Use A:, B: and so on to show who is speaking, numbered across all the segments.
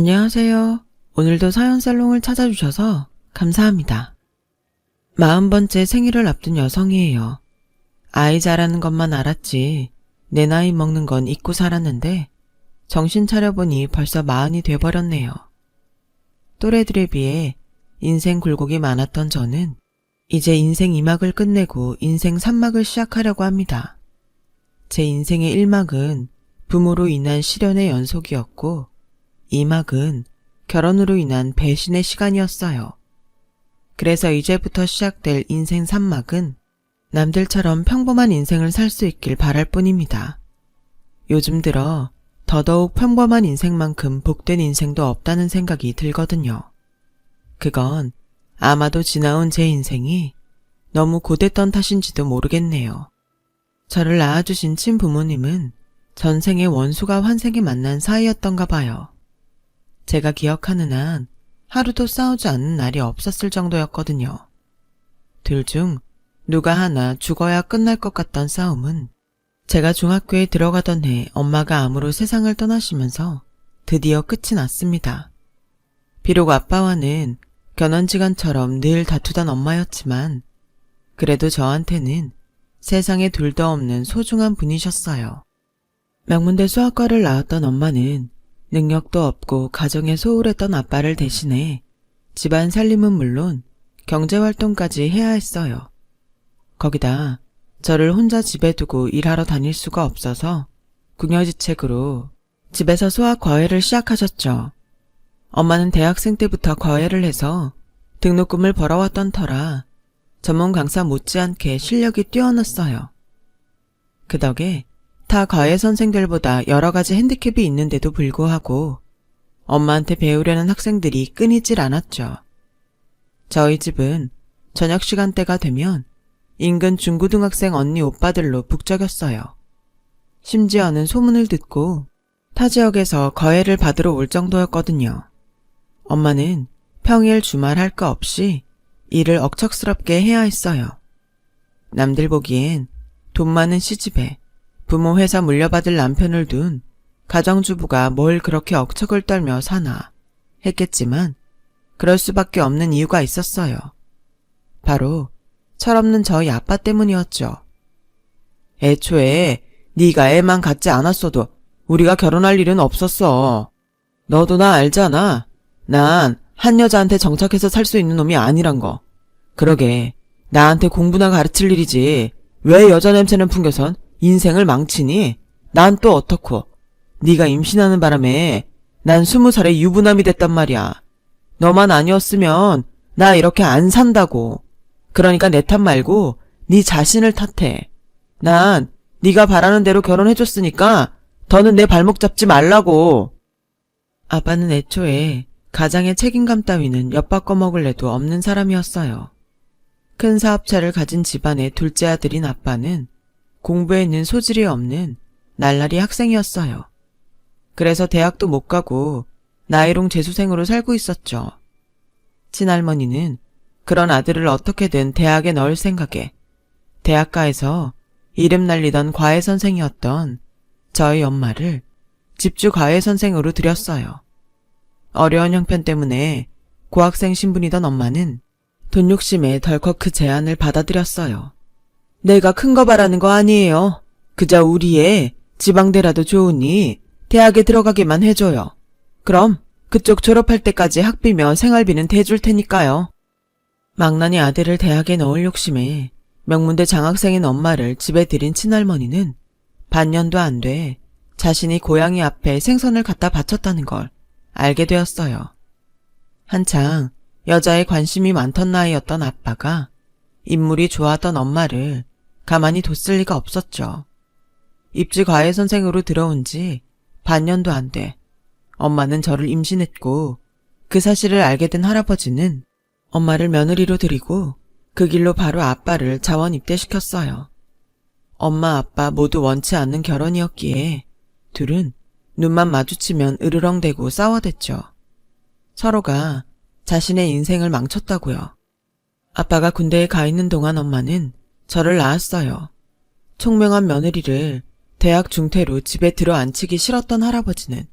A: 안녕하세요. 오늘도 사연살롱을 찾아주셔서 감사합니다. 40번째 생일을 앞둔 여성이에요. 아이 자라는 것만 알았지 내 나이 먹는 건 잊고 살았는데 정신 차려보니 벌써 40이 돼버렸네요. 또래들에 비해 인생 굴곡이 많았던 저는 이제 인생 2막을 끝내고 인생 3막을 시작하려고 합니다. 제 인생의 1막은 부모로 인한 시련의 연속이었고 2막은 결혼으로 인한 배신의 시간이었어요. 그래서 이제부터 시작될 인생 3막은 남들처럼 평범한 인생을 살 수 있길 바랄 뿐입니다. 요즘 들어 더더욱 평범한 인생만큼 복된 인생도 없다는 생각이 들거든요. 그건 아마도 지나온 제 인생이 너무 고됐던 탓인지도 모르겠네요. 저를 낳아주신 친부모님은 전생의 원수가 환생에 만난 사이였던가 봐요. 제가 기억하는 한 하루도 싸우지 않는 날이 없었을 정도였거든요. 둘 중 누가 하나 죽어야 끝날 것 같던 싸움은 제가 중학교에 들어가던 해 엄마가 암으로 세상을 떠나시면서 드디어 끝이 났습니다. 비록 아빠와는 견원지간처럼 늘 다투던 엄마였지만 그래도 저한테는 세상에 둘도 없는 소중한 분이셨어요. 명문대 수학과를 나왔던 엄마는 능력도 없고 가정에 소홀했던 아빠를 대신해 집안 살림은 물론 경제활동까지 해야 했어요. 거기다 저를 혼자 집에 두고 일하러 다닐 수가 없어서 궁여지책으로 집에서 수학 과외를 시작하셨죠. 엄마는 대학생 때부터 과외를 해서 등록금을 벌어왔던 터라 전문 강사 못지않게 실력이 뛰어났어요. 그 덕에 타 과외 선생들보다 여러 가지 핸디캡이 있는데도 불구하고 엄마한테 배우려는 학생들이 끊이질 않았죠. 저희 집은 저녁 시간대가 되면 인근 중고등학생 언니 오빠들로 북적였어요. 심지어는 소문을 듣고 타 지역에서 과외를 받으러 올 정도였거든요. 엄마는 평일 주말 할 거 없이 일을 억척스럽게 해야 했어요. 남들 보기엔 돈 많은 시집에 부모 회사 물려받을 남편을 둔 가정주부가 뭘 그렇게 억척을 떨며 사나 했겠지만 그럴 수밖에 없는 이유가 있었어요. 바로 철없는 저희 아빠 때문이었죠. 애초에 네가 애만 갖지 않았어도 우리가 결혼할 일은 없었어. 너도 나 알잖아. 난 한 여자한테 정착해서 살 수 있는 놈이 아니란 거. 그러게 나한테 공부나 가르칠 일이지 왜 여자 냄새는 풍겨선 인생을 망치니? 난 또 어떻고? 네가 임신하는 바람에 난 20살에 유부남이 됐단 말이야. 너만 아니었으면 나 이렇게 안 산다고. 그러니까 내 탓 말고 네 자신을 탓해. 난 네가 바라는 대로 결혼해줬으니까 더는 내 발목 잡지 말라고. 아빠는 애초에 가장의 책임감 따위는 엿바꿔 먹을 애도 없는 사람이었어요. 큰 사업체를 가진 집안의 둘째 아들인 아빠는 공부에는 소질이 없는 날라리 학생이었어요. 그래서 대학도 못 가고 나이롱 재수생으로 살고 있었죠. 친할머니는 그런 아들을 어떻게든 대학에 넣을 생각에 대학가에서 이름 날리던 과외선생이었던 저희 엄마를 집주 과외선생으로 들였어요. 어려운 형편 때문에 고학생 신분이던 엄마는 돈 욕심에 덜컥 그 제안을 받아들였어요. 내가 큰 거 바라는 거 아니에요. 그저 우리 애 지방대라도 좋으니 대학에 들어가게만 해줘요. 그럼 그쪽 졸업할 때까지 학비며 생활비는 대줄 테니까요. 망나니 아들을 대학에 넣을 욕심에 명문대 장학생인 엄마를 집에 들인 친할머니는 반년도 안 돼 자신이 고양이 앞에 생선을 갖다 바쳤다는 걸 알게 되었어요. 한창 여자에 관심이 많던 나이였던 아빠가 인물이 좋았던 엄마를 가만히 뒀을 리가 없었죠. 입지 과외 선생으로 들어온 지 반년도 안 돼 엄마는 저를 임신했고 그 사실을 알게 된 할아버지는 엄마를 며느리로 들이고 그 길로 바로 아빠를 자원 입대시켰어요. 엄마 아빠 모두 원치 않는 결혼이었기에 둘은 눈만 마주치면 으르렁대고 싸워댔죠. 서로가 자신의 인생을 망쳤다고요. 아빠가 군대에 가 있는 동안 엄마는 저를 낳았어요. 총명한 며느리를 대학 중퇴로 집에 들어앉히기 싫었던 할아버지는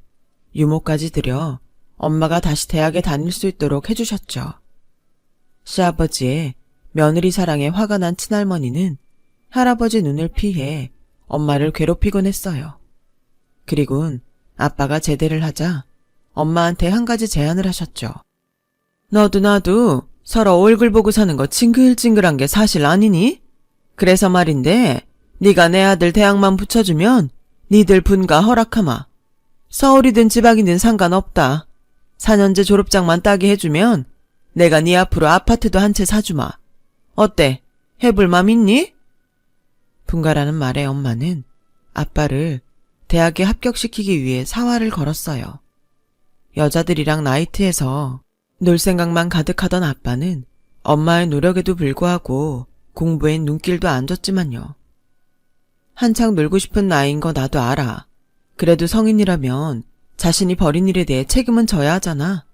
A: 유모까지 들여 엄마가 다시 대학에 다닐 수 있도록 해주셨죠. 시아버지의 며느리 사랑에 화가 난 친할머니는 할아버지 눈을 피해 엄마를 괴롭히곤 했어요. 그리곤 아빠가 제대를 하자 엄마한테 한 가지 제안을 하셨죠. 너도 나도 서로 얼굴 보고 사는 거 징글징글한 게 사실 아니니? 그래서 말인데 네가 내 아들 대학만 붙여주면 니들 분가 허락하마. 서울이든 지방이든 상관없다. 4년제 졸업장만 따게 해주면 내가 네 앞으로 아파트도 한 채 사주마. 어때? 해볼 맘 있니? 분가라는 말에 엄마는 아빠를 대학에 합격시키기 위해 사활을 걸었어요. 여자들이랑 나이트에서 놀 생각만 가득하던 아빠는 엄마의 노력에도 불구하고 공부엔 눈길도 안 줬지만요. 한창 놀고 싶은 나이인 거 나도 알아. 그래도 성인이라면 자신이 벌인 일에 대해 책임은 져야 하잖아.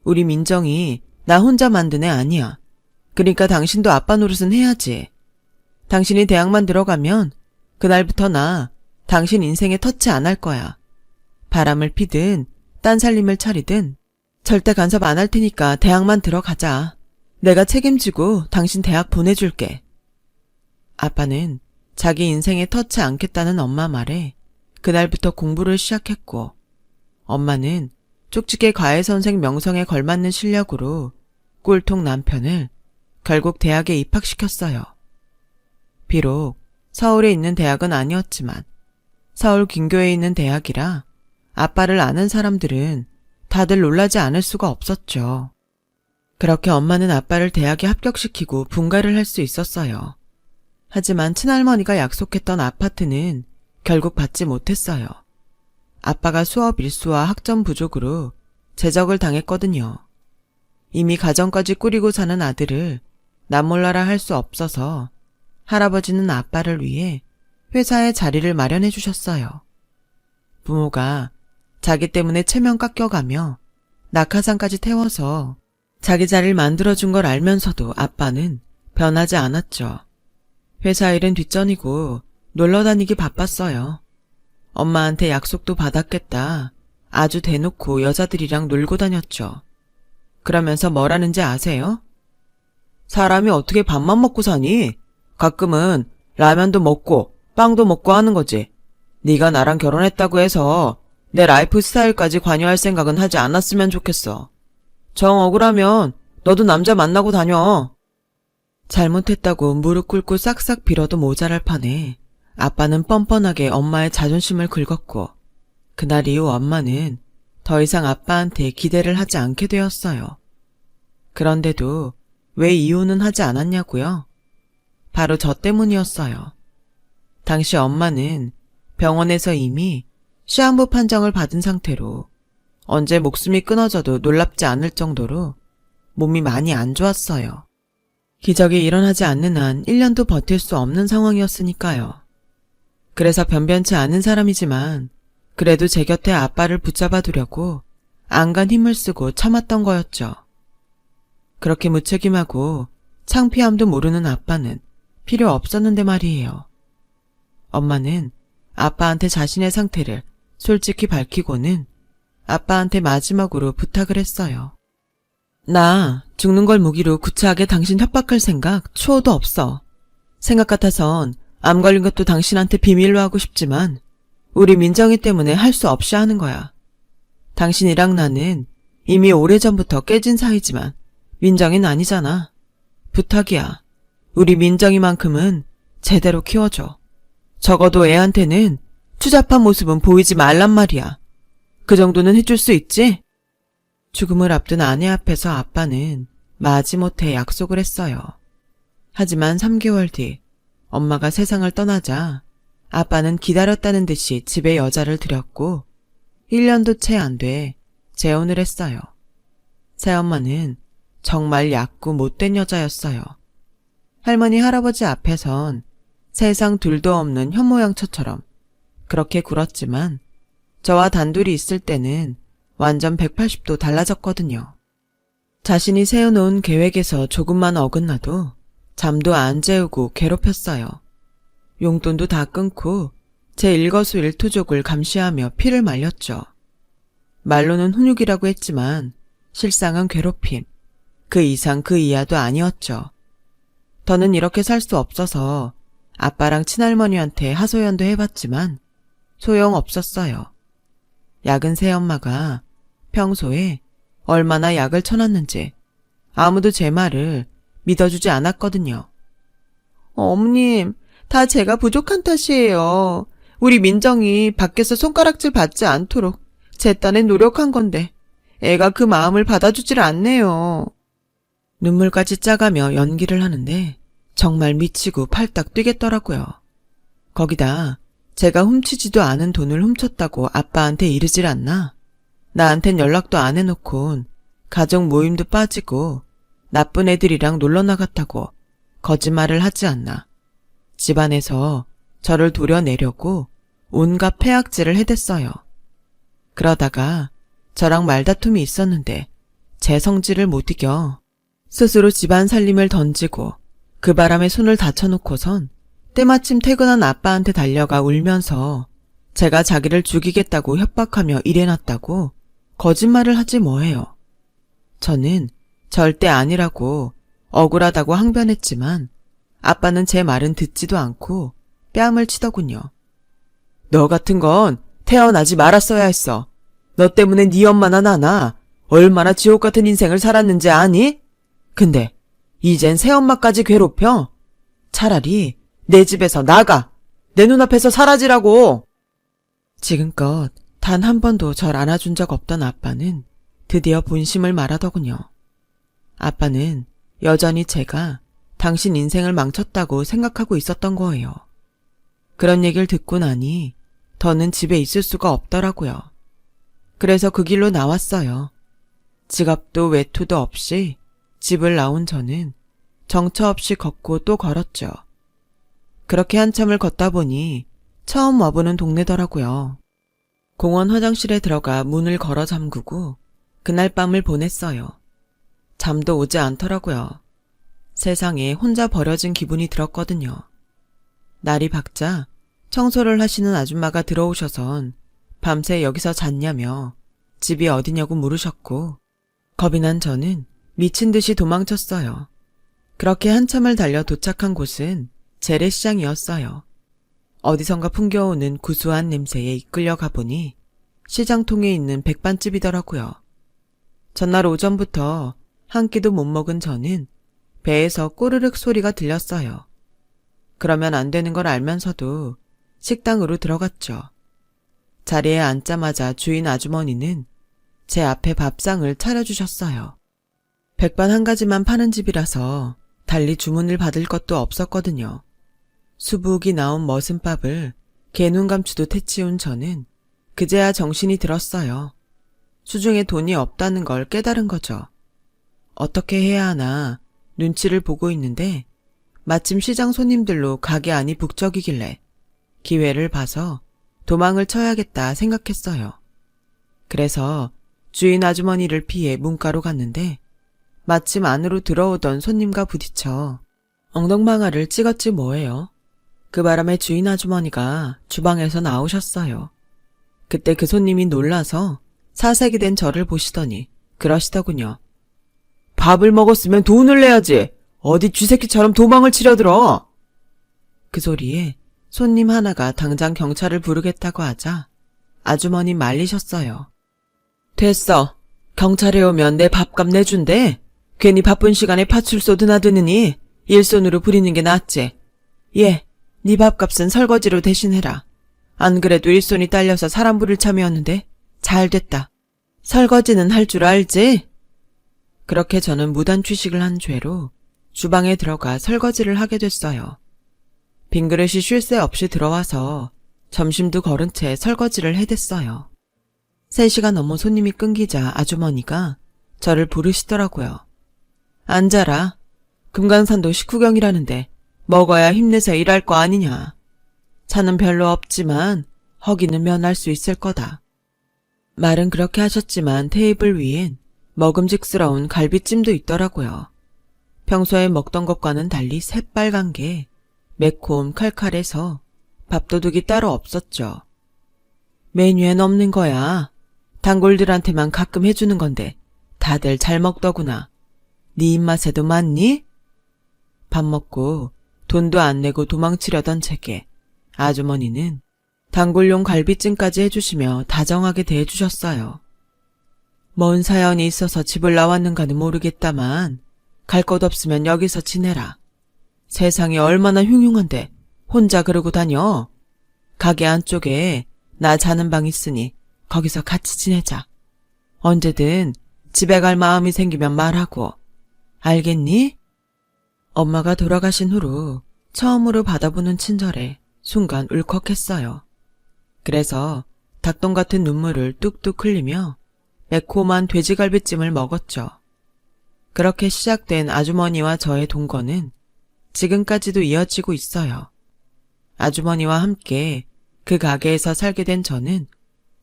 A: 우리 민정이 나 혼자 만든 애 아니야. 그러니까 당신도 아빠 노릇은 해야지. 당신이 대학만 들어가면 그날부터 나 당신 인생에 터치 안 할 거야. 바람을 피든 딴 살림을 차리든 절대 간섭 안 할 테니까 대학만 들어가자. 내가 책임지고 당신 대학 보내줄게. 아빠는 자기 인생에 터치 않겠다는 엄마 말에 그날부터 공부를 시작했고, 엄마는 쪽집게 과외선생 명성에 걸맞는 실력으로 꼴통 남편을 결국 대학에 입학시켰어요. 비록 서울에 있는 대학은 아니었지만 서울 근교에 있는 대학이라 아빠를 아는 사람들은 다들 놀라지 않을 수가 없었죠. 그렇게 엄마는 아빠를 대학에 합격시키고 분가를 할 수 있었어요. 하지만 친할머니가 약속했던 아파트는 결국 받지 못했어요. 아빠가 수업 일수와 학점 부족으로 제적을 당했거든요. 이미 가정까지 꾸리고 사는 아들을 남몰라라 할 수 없어서 할아버지는 아빠를 위해 회사에 자리를 마련해 주셨어요. 부모가 자기 때문에 체면 깎여가며 낙하산까지 태워서 자기 자리를 만들어준 걸 알면서도 아빠는 변하지 않았죠. 회사 일은 뒷전이고 놀러 다니기 바빴어요. 엄마한테 약속도 받았겠다. 아주 대놓고 여자들이랑 놀고 다녔죠. 그러면서 뭐라는지 아세요? 사람이 어떻게 밥만 먹고 사니? 가끔은 라면도 먹고 빵도 먹고 하는 거지. 네가 나랑 결혼했다고 해서 내 라이프 스타일까지 관여할 생각은 하지 않았으면 좋겠어. 정 억울하면 너도 남자 만나고 다녀. 잘못했다고 무릎 꿇고 싹싹 빌어도 모자랄 판에 아빠는 뻔뻔하게 엄마의 자존심을 긁었고, 그날 이후 엄마는 더 이상 아빠한테 기대를 하지 않게 되었어요. 그런데도 왜 이혼은 하지 않았냐고요? 바로 저 때문이었어요. 당시 엄마는 병원에서 이미 시한부 판정을 받은 상태로 언제 목숨이 끊어져도 놀랍지 않을 정도로 몸이 많이 안 좋았어요. 기적이 일어나지 않는 한 1년도 버틸 수 없는 상황이었으니까요. 그래서 변변치 않은 사람이지만 그래도 제 곁에 아빠를 붙잡아 두려고 안간 힘을 쓰고 참았던 거였죠. 그렇게 무책임하고 창피함도 모르는 아빠는 필요 없었는데 말이에요. 엄마는 아빠한테 자신의 상태를 솔직히 밝히고는 아빠한테 마지막으로 부탁을 했어요. 나 죽는 걸 무기로 구차하게 당신 협박할 생각 초도 없어. 생각 같아선 암 걸린 것도 당신한테 비밀로 하고 싶지만 우리 민정이 때문에 할 수 없이 하는 거야. 당신이랑 나는 이미 오래전부터 깨진 사이지만 민정이는 아니잖아. 부탁이야. 우리 민정이만큼은 제대로 키워줘. 적어도 애한테는 추잡한 모습은 보이지 말란 말이야. 그 정도는 해줄 수 있지? 죽음을 앞둔 아내 앞에서 아빠는 마지못해 약속을 했어요. 하지만 3개월 뒤 엄마가 세상을 떠나자 아빠는 기다렸다는 듯이 집에 여자를 들였고 1년도 채 안 돼 재혼을 했어요. 새엄마는 정말 얕고 못된 여자였어요. 할머니 할아버지 앞에선 세상 둘도 없는 현모양처처럼 그렇게 굴었지만 저와 단둘이 있을 때는 완전 180도 달라졌거든요. 자신이 세워놓은 계획에서 조금만 어긋나도 잠도 안 재우고 괴롭혔어요. 용돈도 다 끊고 제 일거수일투족을 감시하며 피를 말렸죠. 말로는 훈육이라고 했지만 실상은 괴롭힘, 그 이상 그 이하도 아니었죠. 더는 이렇게 살 수 없어서 아빠랑 친할머니한테 하소연도 해봤지만 소용없었어요. 약은 새엄마가 평소에 얼마나 약을 쳐놨는지 아무도 제 말을 믿어주지 않았거든요. 어머님, 다 제가 부족한 탓이에요. 우리 민정이 밖에서 손가락질 받지 않도록 제 딴에 노력한 건데 애가 그 마음을 받아주질 않네요. 눈물까지 짜가며 연기를 하는데 정말 미치고 팔딱 뛰겠더라고요. 거기다 제가 훔치지도 않은 돈을 훔쳤다고 아빠한테 이르질 않나? 나한텐 연락도 안 해놓곤 가족 모임도 빠지고 나쁜 애들이랑 놀러 나갔다고 거짓말을 하지 않나? 집안에서 저를 도려내려고 온갖 폐악질을 해댔어요. 그러다가 저랑 말다툼이 있었는데 제 성질을 못 이겨 스스로 집안 살림을 던지고 그 바람에 손을 다쳐놓고선 때마침 퇴근한 아빠한테 달려가 울면서 제가 자기를 죽이겠다고 협박하며 일해놨다고 거짓말을 하지 뭐해요. 저는 절대 아니라고 억울하다고 항변했지만 아빠는 제 말은 듣지도 않고 뺨을 치더군요. 너 같은 건 태어나지 말았어야 했어. 너 때문에 네 엄마나 나나 얼마나 지옥 같은 인생을 살았는지 아니? 근데 이젠 새엄마까지 괴롭혀? 차라리 내 집에서 나가! 내 눈앞에서 사라지라고! 지금껏 단 한 번도 절 안아준 적 없던 아빠는 드디어 본심을 말하더군요. 아빠는 여전히 제가 당신 인생을 망쳤다고 생각하고 있었던 거예요. 그런 얘기를 듣고 나니 더는 집에 있을 수가 없더라고요. 그래서 그 길로 나왔어요. 지갑도 외투도 없이 집을 나온 저는 정처 없이 걷고 또 걸었죠. 그렇게 한참을 걷다 보니 처음 와보는 동네더라고요. 공원 화장실에 들어가 문을 걸어 잠그고 그날 밤을 보냈어요. 잠도 오지 않더라고요. 세상에 혼자 버려진 기분이 들었거든요. 날이 밝자 청소를 하시는 아줌마가 들어오셔선 밤새 여기서 잤냐며 집이 어디냐고 물으셨고 겁이 난 저는 미친 듯이 도망쳤어요. 그렇게 한참을 달려 도착한 곳은 재래시장이었어요. 어디선가 풍겨오는 구수한 냄새에 이끌려 가보니 시장통에 있는 백반집이더라고요. 전날 오전부터 한 끼도 못 먹은 저는 배에서 꼬르륵 소리가 들렸어요. 그러면 안 되는 걸 알면서도 식당으로 들어갔죠. 자리에 앉자마자 주인 아주머니는 제 앞에 밥상을 차려주셨어요. 백반 한 가지만 파는 집이라서 달리 주문을 받을 것도 없었거든요. 수북이 나온 머슴밥을 개눈 감추도 태치운 저는 그제야 정신이 들었어요. 수중에 돈이 없다는 걸 깨달은 거죠. 어떻게 해야 하나 눈치를 보고 있는데 마침 시장 손님들로 가게 안이 북적이길래 기회를 봐서 도망을 쳐야겠다 생각했어요. 그래서 주인 아주머니를 피해 문가로 갔는데 마침 안으로 들어오던 손님과 부딪혀 엉덩방아를 찍었지 뭐예요. 그 바람에 주인 아주머니가 주방에서 나오셨어요. 그때 그 손님이 놀라서 사색이 된 저를 보시더니 그러시더군요. 밥을 먹었으면 돈을 내야지. 어디 쥐새끼처럼 도망을 치려들어. 그 소리에 손님 하나가 당장 경찰을 부르겠다고 하자 아주머니 말리셨어요. 됐어. 경찰에 오면 내 밥값 내준대. 괜히 바쁜 시간에 파출소 드나드느니 일손으로 부리는 게 낫지. 예, 네 밥값은 설거지로 대신해라. 안 그래도 일손이 딸려서 사람 부릴 참이었는데 잘 됐다. 설거지는 할 줄 알지? 그렇게 저는 무단 취식을 한 죄로 주방에 들어가 설거지를 하게 됐어요. 빈 그릇이 쉴 새 없이 들어와서 점심도 거른 채 설거지를 해댔어요. 3시가 넘어 손님이 끊기자 아주머니가 저를 부르시더라고요. 앉아라. 금강산도 식후경이라는데 먹어야 힘내서 일할 거 아니냐. 차는 별로 없지만 허기는 면할 수 있을 거다. 말은 그렇게 하셨지만 테이블 위엔 먹음직스러운 갈비찜도 있더라고요. 평소에 먹던 것과는 달리 새빨간 게 매콤 칼칼해서 밥도둑이 따로 없었죠. 메뉴엔 없는 거야. 단골들한테만 가끔 해주는 건데 다들 잘 먹더구나. 네 입맛에도 맞니? 밥 먹고 돈도 안 내고 도망치려던 제게 아주머니는 단골용 갈비찜까지 해주시며 다정하게 대해주셨어요. 뭔 사연이 있어서 집을 나왔는가는 모르겠다만 갈 곳 없으면 여기서 지내라. 세상이 얼마나 흉흉한데 혼자 그러고 다녀. 가게 안쪽에 나 자는 방 있으니 거기서 같이 지내자. 언제든 집에 갈 마음이 생기면 말하고. 알겠니? 엄마가 돌아가신 후로 처음으로 받아보는 친절에 순간 울컥했어요. 그래서 닭똥 같은 눈물을 뚝뚝 흘리며 매콤한 돼지갈비찜을 먹었죠. 그렇게 시작된 아주머니와 저의 동거는 지금까지도 이어지고 있어요. 아주머니와 함께 그 가게에서 살게 된 저는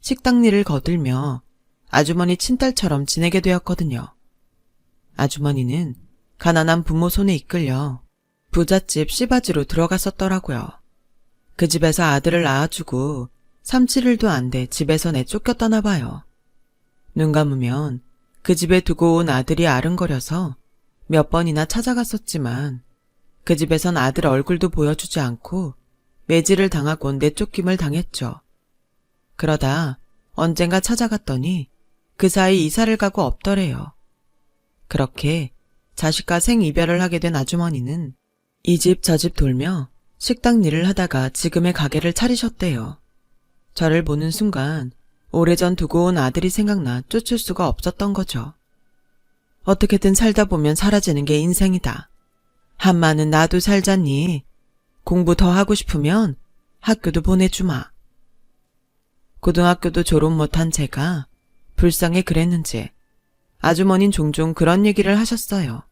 A: 식당 일을 거들며 아주머니 친딸처럼 지내게 되었거든요. 아주머니는 가난한 부모 손에 이끌려 부잣집 씨바지로 들어갔었더라고요. 그 집에서 아들을 낳아주고 3-7일도 안 돼 집에서 내쫓겼다나 봐요. 눈 감으면 그 집에 두고 온 아들이 아른거려서 몇 번이나 찾아갔었지만 그 집에선 아들 얼굴도 보여주지 않고 매질을 당하고 내쫓김을 당했죠. 그러다 언젠가 찾아갔더니 그 사이 이사를 가고 없더래요. 그렇게 자식과 생이별을 하게 된 아주머니는 이 집 저 집 돌며 식당 일을 하다가 지금의 가게를 차리셨대요. 저를 보는 순간 오래전 두고 온 아들이 생각나 쫓을 수가 없었던 거죠. 어떻게든 살다 보면 사라지는 게 인생이다. 한마는 나도 살자니. 공부 더 하고 싶으면 학교도 보내주마. 고등학교도 졸업 못한 제가 불쌍해 그랬는지 아주머니는 종종 그런 얘기를 하셨어요.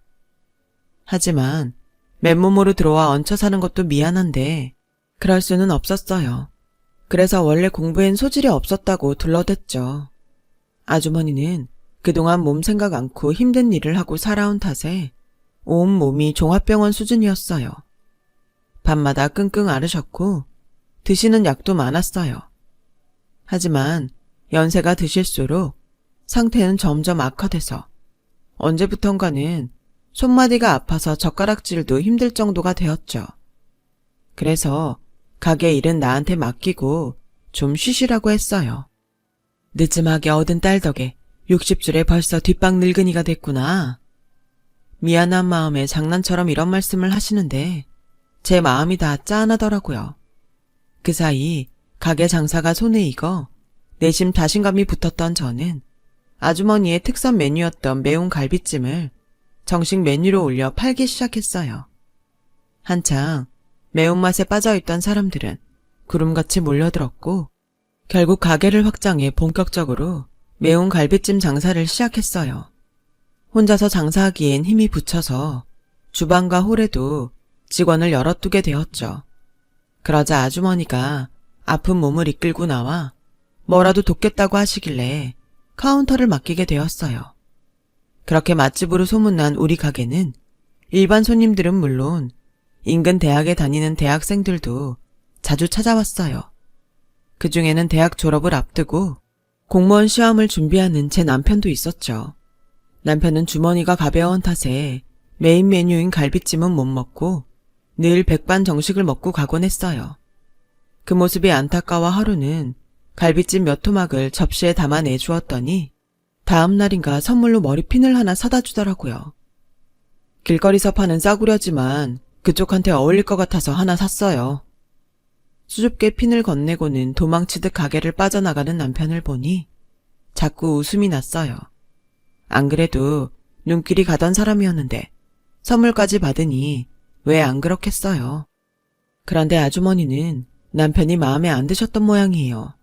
A: 하지만 맨몸으로 들어와 얹혀 사는 것도 미안한데 그럴 수는 없었어요. 그래서 원래 공부엔 소질이 없었다고 둘러댔죠. 아주머니는 그동안 몸 생각 않고 힘든 일을 하고 살아온 탓에 온 몸이 종합병원 수준이었어요. 밤마다 끙끙 앓으셨고 드시는 약도 많았어요. 하지만 연세가 드실수록 상태는 점점 악화돼서 언제부턴가는 손마디가 아파서 젓가락질도 힘들 정도가 되었죠. 그래서 가게 일은 나한테 맡기고 좀 쉬시라고 했어요. 늦음하게 얻은 딸 덕에 60줄에 벌써 뒷방 늙은이가 됐구나. 미안한 마음에 장난처럼 이런 말씀을 하시는데 제 마음이 다 짠하더라고요. 그 사이 가게 장사가 손에 익어 내심 자신감이 붙었던 저는 아주머니의 특선 메뉴였던 매운 갈비찜을 정식 메뉴로 올려 팔기 시작했어요. 한창 매운맛에 빠져있던 사람들은 구름같이 몰려들었고 결국 가게를 확장해 본격적으로 매운 갈비찜 장사를 시작했어요. 혼자서 장사하기엔 힘이 붙여서 주방과 홀에도 직원을 여럿 두게 되었죠. 그러자 아주머니가 아픈 몸을 이끌고 나와 뭐라도 돕겠다고 하시길래 카운터를 맡기게 되었어요. 그렇게 맛집으로 소문난 우리 가게는 일반 손님들은 물론 인근 대학에 다니는 대학생들도 자주 찾아왔어요. 그중에는 대학 졸업을 앞두고 공무원 시험을 준비하는 제 남편도 있었죠. 남편은 주머니가 가벼운 탓에 메인 메뉴인 갈비찜은 못 먹고 늘 백반 정식을 먹고 가곤 했어요. 그 모습이 안타까워 하루는 갈비찜 몇 토막을 접시에 담아 내주었더니 다음 날인가 선물로 머리핀을 하나 사다 주더라고요. 길거리서 파는 싸구려지만 그쪽한테 어울릴 것 같아서 하나 샀어요. 수줍게 핀을 건네고는 도망치듯 가게를 빠져나가는 남편을 보니 자꾸 웃음이 났어요. 안 그래도 눈길이 가던 사람이었는데 선물까지 받으니 왜 안 그렇겠어요. 그런데 아주머니는 남편이 마음에 안 드셨던 모양이에요.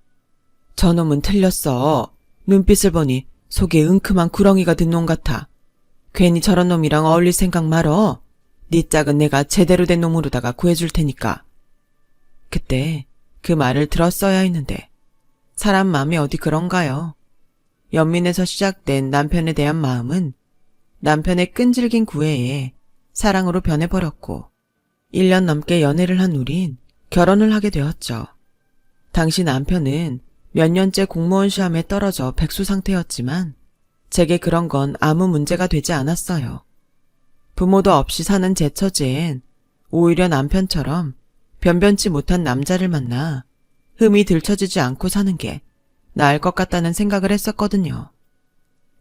A: 저놈은 틀렸어. 눈빛을 보니 속에 은큼한 구렁이가 든 놈 같아. 괜히 저런 놈이랑 어울릴 생각 말어. 네 짝은 내가 제대로 된 놈으로다가 구해줄 테니까. 그때 그 말을 들었어야 했는데 사람 마음이 어디 그런가요? 연민에서 시작된 남편에 대한 마음은 남편의 끈질긴 구애에 사랑으로 변해버렸고 1년 넘게 연애를 한 우린 결혼을 하게 되었죠. 당시 남편은 몇 년째 공무원 시험에 떨어져 백수 상태였지만 제게 그런 건 아무 문제가 되지 않았어요. 부모도 없이 사는 제 처지엔 오히려 남편처럼 변변치 못한 남자를 만나 흠이 들춰지지 않고 사는 게 나을 것 같다는 생각을 했었거든요.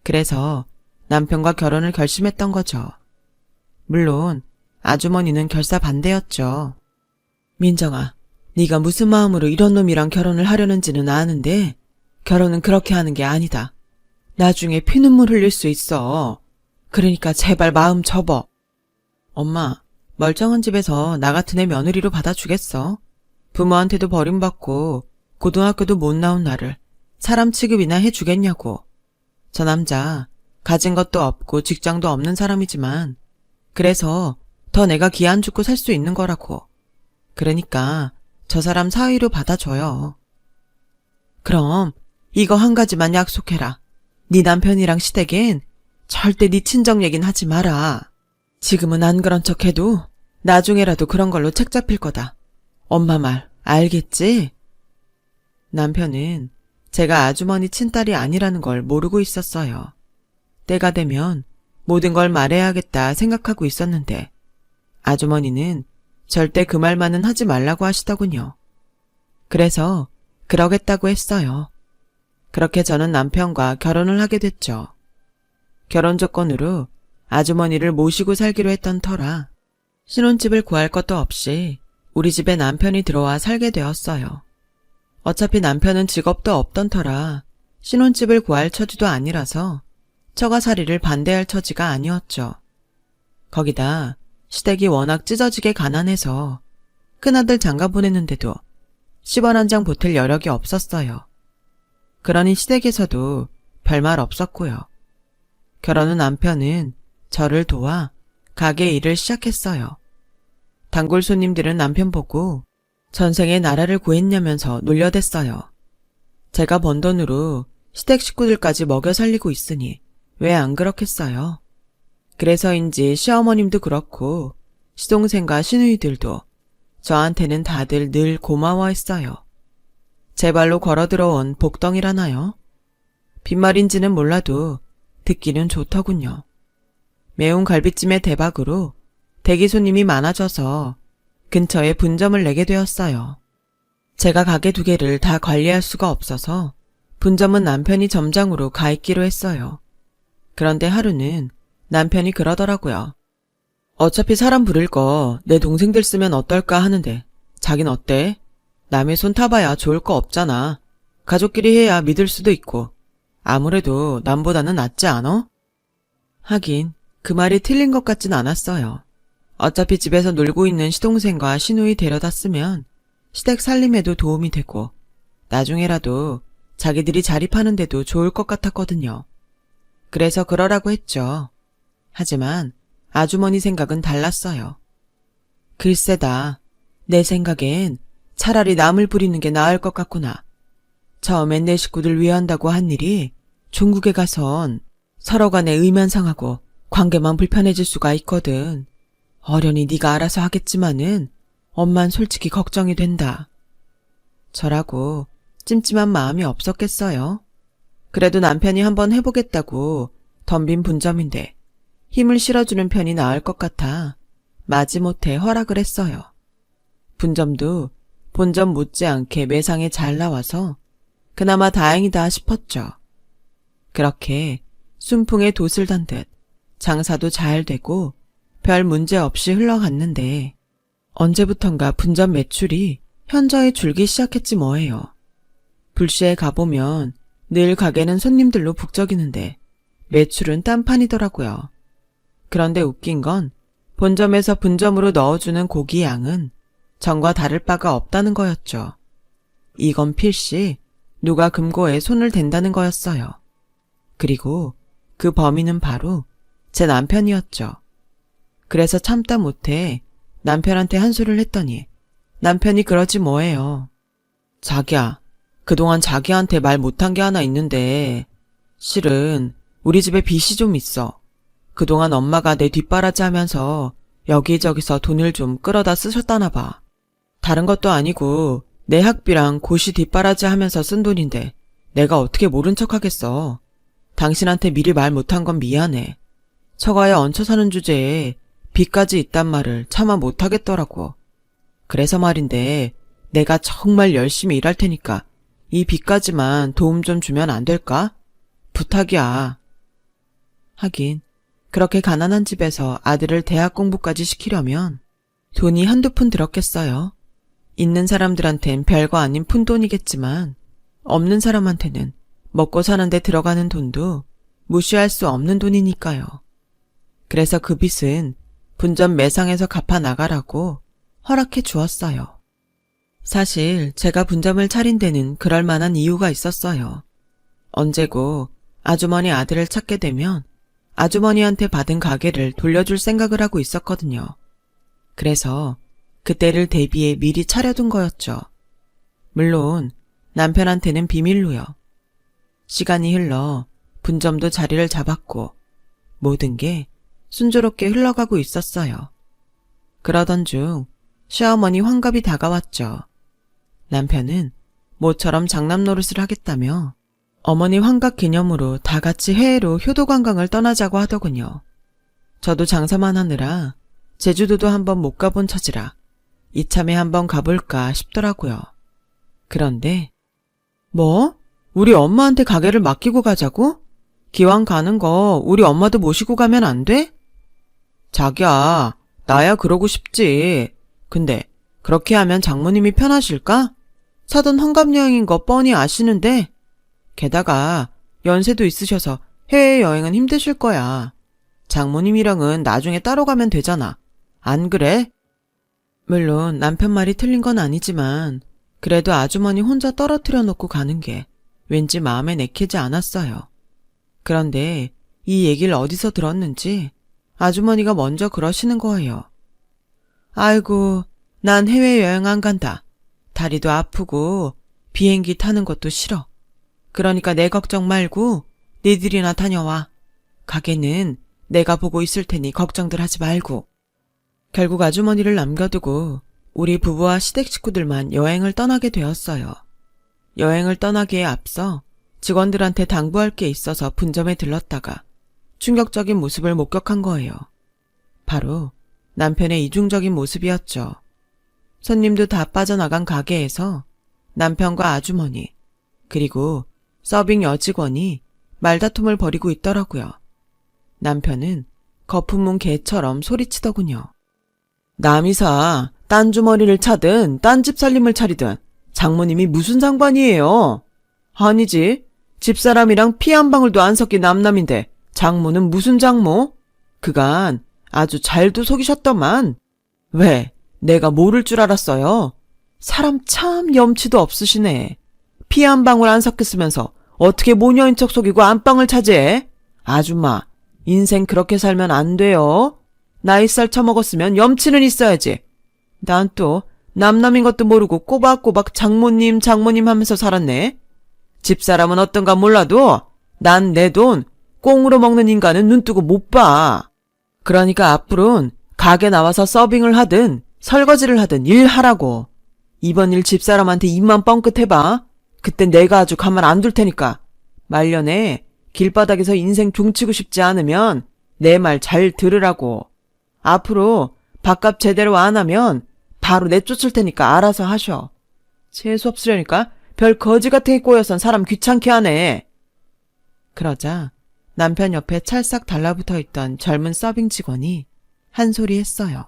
A: 그래서 남편과 결혼을 결심했던 거죠. 물론 아주머니는 결사 반대였죠. 민정아, 네가 무슨 마음으로 이런 놈이랑 결혼을 하려는지는 아는데 결혼은 그렇게 하는 게 아니다. 나중에 피눈물 흘릴 수 있어. 그러니까 제발 마음 접어. 엄마, 멀쩡한 집에서 나 같은 애 며느리로 받아주겠어? 부모한테도 버림받고 고등학교도 못 나온 나를 사람 취급이나 해주겠냐고. 저 남자 가진 것도 없고 직장도 없는 사람이지만 그래서 더 내가 기 안 죽고 살 수 있는 거라고. 그러니까 저 사람 사위로 받아줘요. 그럼 이거 한 가지만 약속해라. 네 남편이랑 시댁엔 절대 네 친정 얘긴 하지 마라. 지금은 안 그런 척해도 나중에라도 그런 걸로 책 잡힐 거다. 엄마 말 알겠지? 남편은 제가 아주머니 친딸이 아니라는 걸 모르고 있었어요. 때가 되면 모든 걸 말해야겠다 생각하고 있었는데 아주머니는 절대 그 말만은 하지 말라고 하시더군요. 그래서 그러겠다고 했어요. 그렇게 저는 남편과 결혼을 하게 됐죠. 결혼 조건으로 아주머니를 모시고 살기로 했던 터라 신혼집을 구할 것도 없이 우리 집에 남편이 들어와 살게 되었어요. 어차피 남편은 직업도 없던 터라 신혼집을 구할 처지도 아니라서 처가살이를 반대할 처지가 아니었죠. 거기다 시댁이 워낙 찢어지게 가난해서 큰아들 장가 보내는데도 10원 한 장 보탤 여력이 없었어요. 그러니 시댁에서도 별말 없었고요. 결혼 후 남편은 저를 도와 가게 일을 시작했어요. 단골 손님들은 남편 보고 전생에 나라를 구했냐면서 놀려댔어요. 제가 번 돈으로 시댁 식구들까지 먹여 살리고 있으니 왜 안 그렇겠어요? 그래서인지 시어머님도 그렇고 시동생과 시누이들도 저한테는 다들 늘 고마워했어요. 제 발로 걸어 들어온 복덩이라나요? 빈말인지는 몰라도 듣기는 좋더군요. 매운 갈비찜의 대박으로 대기 손님이 많아져서 근처에 분점을 내게 되었어요. 제가 가게 2개를 다 관리할 수가 없어서 분점은 남편이 점장으로 가 있기로 했어요. 그런데 하루는 남편이 그러더라고요. 어차피 사람 부를 거 내 동생들 쓰면 어떨까 하는데 자긴 어때? 남의 손 타봐야 좋을 거 없잖아. 가족끼리 해야 믿을 수도 있고 아무래도 남보다는 낫지 않아? 하긴 그 말이 틀린 것 같진 않았어요. 어차피 집에서 놀고 있는 시동생과 시누이 데려다 쓰면 시댁 살림에도 도움이 되고 나중에라도 자기들이 자립하는 데도 좋을 것 같았거든요. 그래서 그러라고 했죠. 하지만 아주머니 생각은 달랐어요. 글쎄다. 내 생각엔 차라리 남을 부리는 게 나을 것 같구나. 처음엔 내 식구들 위한다고 한 일이 종국에 가선 서로 간에 의만 상하고 관계만 불편해질 수가 있거든. 어련히 네가 알아서 하겠지만은 엄만 솔직히 걱정이 된다. 저라고 찜찜한 마음이 없었겠어요. 그래도 남편이 한번 해보겠다고 덤빈 분점인데 힘을 실어주는 편이 나을 것 같아 마지못해 허락을 했어요. 분점도 본점 못지않게 매상에 잘 나와서 그나마 다행이다 싶었죠. 그렇게 순풍에 돛을 단 듯 장사도 잘 되고 별 문제 없이 흘러갔는데 언제부턴가 분점 매출이 현저히 줄기 시작했지 뭐예요. 불시에 가보면 늘 가게는 손님들로 북적이는데 매출은 딴판이더라고요. 그런데 웃긴 건 본점에서 분점으로 넣어주는 고기 양은 전과 다를 바가 없다는 거였죠. 이건 필시 누가 금고에 손을 댄다는 거였어요. 그리고 그 범인은 바로 제 남편이었죠. 그래서 참다 못해 남편한테 한 소리를 했더니 남편이 그러지 뭐예요. 자기야, 그동안 자기한테 말 못한 게 하나 있는데 실은 우리 집에 빚이 좀 있어. 그동안 엄마가 내 뒷바라지 하면서 여기저기서 돈을 좀 끌어다 쓰셨다나 봐. 다른 것도 아니고 내 학비랑 고시 뒷바라지 하면서 쓴 돈인데 내가 어떻게 모른 척 하겠어. 당신한테 미리 말 못한 건 미안해. 처가에 얹혀 사는 주제에 빚까지 있단 말을 차마 못하겠더라고. 그래서 말인데 내가 정말 열심히 일할 테니까 이 빚까지만 도움 좀 주면 안 될까? 부탁이야. 하긴 그렇게 가난한 집에서 아들을 대학 공부까지 시키려면 돈이 한두 푼 들었겠어요. 있는 사람들한텐 별거 아닌 푼돈이겠지만 없는 사람한테는 먹고 사는데 들어가는 돈도 무시할 수 없는 돈이니까요. 그래서 그 빚은 분점 매상에서 갚아 나가라고 허락해 주었어요. 사실 제가 분점을 차린 데는 그럴 만한 이유가 있었어요. 언제고 아주머니 아들을 찾게 되면 아주머니한테 받은 가게를 돌려줄 생각을 하고 있었거든요. 그래서 그때를 대비해 미리 차려둔 거였죠. 물론 남편한테는 비밀로요. 시간이 흘러 분점도 자리를 잡았고 모든 게 순조롭게 흘러가고 있었어요. 그러던 중 시어머니 환갑이 다가왔죠. 남편은 모처럼 장남 노릇을 하겠다며 어머니 환갑 기념으로 다 같이 해외로 효도 관광을 떠나자고 하더군요. 저도 장사만 하느라 제주도도 한번 못 가본 처지라 이참에 한번 가볼까 싶더라고요. 그런데 뭐? 우리 엄마한테 가게를 맡기고 가자고? 기왕 가는 거 우리 엄마도 모시고 가면 안 돼? 자기야, 나야 그러고 싶지. 근데 그렇게 하면 장모님이 편하실까? 사돈 환갑여행인 거 뻔히 아시는데 게다가 연세도 있으셔서 해외여행은 힘드실 거야. 장모님이랑은 나중에 따로 가면 되잖아. 안 그래? 물론 남편 말이 틀린 건 아니지만 그래도 아주머니 혼자 떨어뜨려 놓고 가는 게 왠지 마음에 내키지 않았어요. 그런데 이 얘기를 어디서 들었는지 아주머니가 먼저 그러시는 거예요. 아이고, 난 해외여행 안 간다. 다리도 아프고 비행기 타는 것도 싫어. 그러니까 내 걱정 말고 니들이나 다녀와. 가게는 내가 보고 있을 테니 걱정들 하지 말고. 결국 아주머니를 남겨두고 우리 부부와 시댁 식구들만 여행을 떠나게 되었어요. 여행을 떠나기에 앞서 직원들한테 당부할 게 있어서 분점에 들렀다가 충격적인 모습을 목격한 거예요. 바로 남편의 이중적인 모습이었죠. 손님도 다 빠져나간 가게에서 남편과 아주머니 그리고 서빙 여직원이 말다툼을 벌이고 있더라고요. 남편은 거품 문 개처럼 소리치더군요. 남이사 딴 주머니를 차든 딴 집 살림을 차리든 장모님이 무슨 상관이에요? 아니지. 집사람이랑 피 한 방울도 안 섞인 남남인데 장모는 무슨 장모? 그간 아주 잘도 속이셨더만. 왜? 내가 모를 줄 알았어요. 사람 참 염치도 없으시네. 피 한 방울 안 섞였으면서 어떻게 모녀인 척 속이고 안방을 차지해? 아줌마, 인생 그렇게 살면 안 돼요. 나이살 처먹었으면 염치는 있어야지. 난 또 남남인 것도 모르고 꼬박꼬박 장모님 하면서 살았네. 집사람은 어떤가 몰라도 난 내 돈 꽁으로 먹는 인간은 눈뜨고 못 봐. 그러니까 앞으로는 가게 나와서 서빙을 하든 설거지를 하든 일하라고. 이번 일 집사람한테 입만 뻥끗 해봐. 그땐 내가 아주 가만 안 둘 테니까. 말년에 길바닥에서 인생 종치고 싶지 않으면 내 말 잘 들으라고. 앞으로 밥값 제대로 안 하면 바로 내쫓을 테니까 알아서 하셔. 재수없으려니까 별 거지 같은 게 꼬여선 사람 귀찮게 하네. 그러자 남편 옆에 찰싹 달라붙어 있던 젊은 서빙 직원이 한 소리 했어요.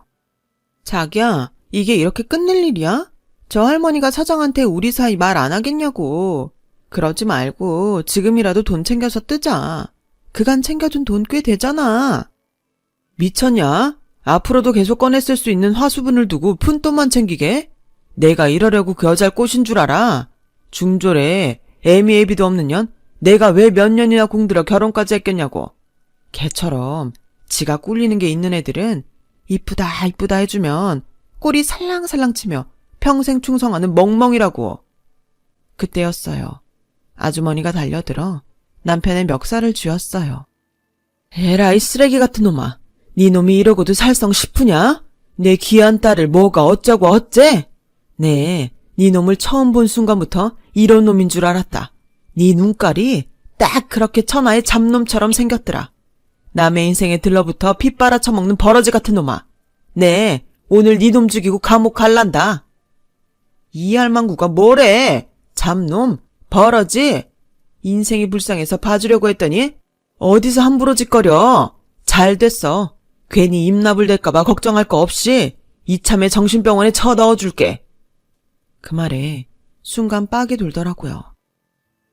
A: 자기야, 이게 이렇게 끝낼 일이야? 저 할머니가 사장한테 우리 사이 말 안 하겠냐고. 그러지 말고 지금이라도 돈 챙겨서 뜨자. 그간 챙겨준 돈 꽤 되잖아. 미쳤냐? 앞으로도 계속 꺼내 쓸 수 있는 화수분을 두고 푼돈만 챙기게? 내가 이러려고 그 여자를 꼬신 줄 알아? 중졸에 애미애비도 없는 년? 내가 왜 몇 년이나 공들여 결혼까지 했겠냐고. 걔처럼 지가 꿀리는 게 있는 애들은 이쁘다 이쁘다 해주면 꼬리 살랑살랑 치며 평생 충성하는 멍멍이라고. 그때였어요. 아주머니가 달려들어 남편의 멱살을 쥐었어요. 에라이 쓰레기 같은 놈아. 네 놈이 이러고도 살성 싶으냐? 내 귀한 딸을 뭐가 어쩌고 어째? 네, 네 놈을 처음 본 순간부터 이런 놈인 줄 알았다. 네 눈깔이 딱 그렇게 천하의 잡놈처럼 생겼더라. 남의 인생에 들러붙어 피 빨아쳐먹는 버러지 같은 놈아. 네, 오늘 네 놈 죽이고 감옥 갈란다. 이 할망구가 뭐래? 잡놈? 버러지? 인생이 불쌍해서 봐주려고 했더니 어디서 함부로 짓거려. 잘 됐어. 괜히 입나불 될까봐 걱정할 거 없이 이참에 정신병원에 쳐 넣어줄게. 그 말에 순간 빡이 돌더라고요.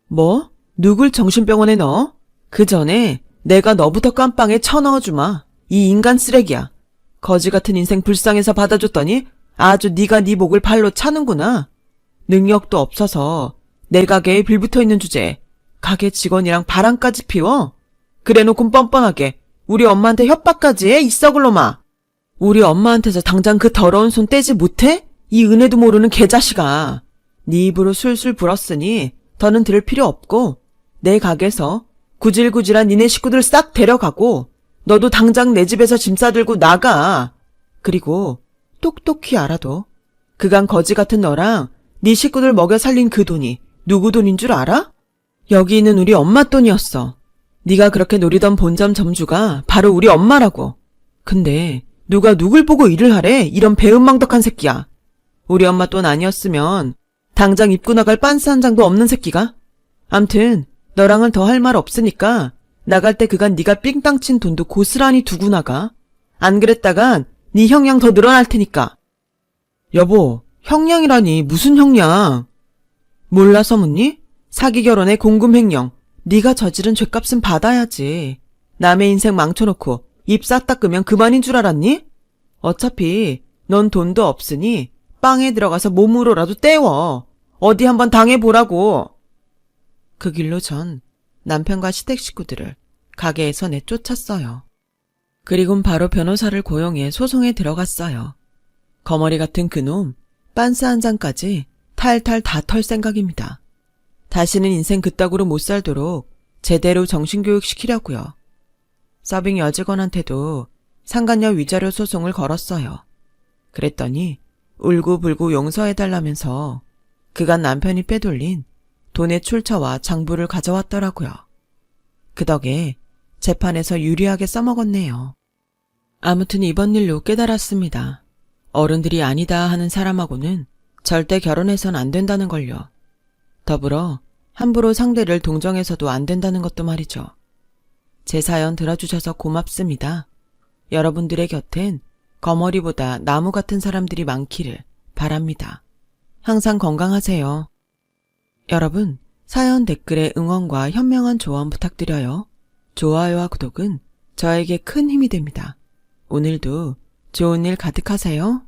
A: 뭐? 누굴 정신병원에 넣어? 그 전에 내가 너부터 깜빵에 쳐 넣어주마. 이 인간 쓰레기야. 거지 같은 인생 불쌍해서 받아줬더니 아주 네가 네 목을 발로 차는구나. 능력도 없어서 내 가게에 빌붙어 있는 주제에 가게 직원이랑 바람까지 피워? 그래놓고 뻔뻔하게 우리 엄마한테 협박까지 해? 이 썩을 놈아. 우리 엄마한테서 당장 그 더러운 손 떼지 못해? 이 은혜도 모르는 개자식아. 네 입으로 술술 불었으니 더는 들을 필요 없고 내 가게에서 구질구질한 니네 식구들 싹 데려가고 너도 당장 내 집에서 짐 싸들고 나가. 그리고 똑똑히 알아도 그간 거지 같은 너랑 네 식구들 먹여 살린 그 돈이 누구 돈인 줄 알아? 여기 있는 우리 엄마 돈이었어. 네가 그렇게 노리던 본점 점주가 바로 우리 엄마라고. 근데 누가 누굴 보고 일을 하래? 이런 배은망덕한 새끼야. 우리 엄마 돈 아니었으면 당장 입고 나갈 빤스 한 장도 없는 새끼가. 암튼 너랑은 더 할 말 없으니까 나갈 때 그간 네가 삥땅 친 돈도 고스란히 두고 나가. 안 그랬다간 네 형량 더 늘어날 테니까. 여보, 형량이라니 무슨 형량? 몰라서 묻니? 사기 결혼에 공금횡령. 네가 저지른 죗값은 받아야지. 남의 인생 망쳐놓고 입 싹 닦으면 그만인 줄 알았니? 어차피 넌 돈도 없으니 빵에 들어가서 몸으로라도 때워. 어디 한번 당해보라고. 그 길로 전 남편과 시댁 식구들을 가게에서 내쫓았어요. 그리곤 바로 변호사를 고용해 소송에 들어갔어요. 거머리 같은 그놈 빤스 한 장까지 탈탈 다 털 생각입니다. 다시는 인생 그따구로 못 살도록 제대로 정신교육 시키려고요. 서빙 여직원한테도 상간녀 위자료 소송을 걸었어요. 그랬더니 울고불고 용서해달라면서 그간 남편이 빼돌린 돈의 출처와 장부를 가져왔더라고요. 그 덕에 재판에서 유리하게 써먹었네요. 아무튼 이번 일로 깨달았습니다. 어른들이 아니다 하는 사람하고는 절대 결혼해선 안 된다는 걸요. 더불어 함부로 상대를 동정해서도 안 된다는 것도 말이죠. 제 사연 들어주셔서 고맙습니다. 여러분들의 곁엔 거머리보다 나무 같은 사람들이 많기를 바랍니다. 항상 건강하세요. 여러분, 사연 댓글에 응원과 현명한 조언 부탁드려요. 좋아요와 구독은 저에게 큰 힘이 됩니다. 오늘도 좋은 일 가득하세요.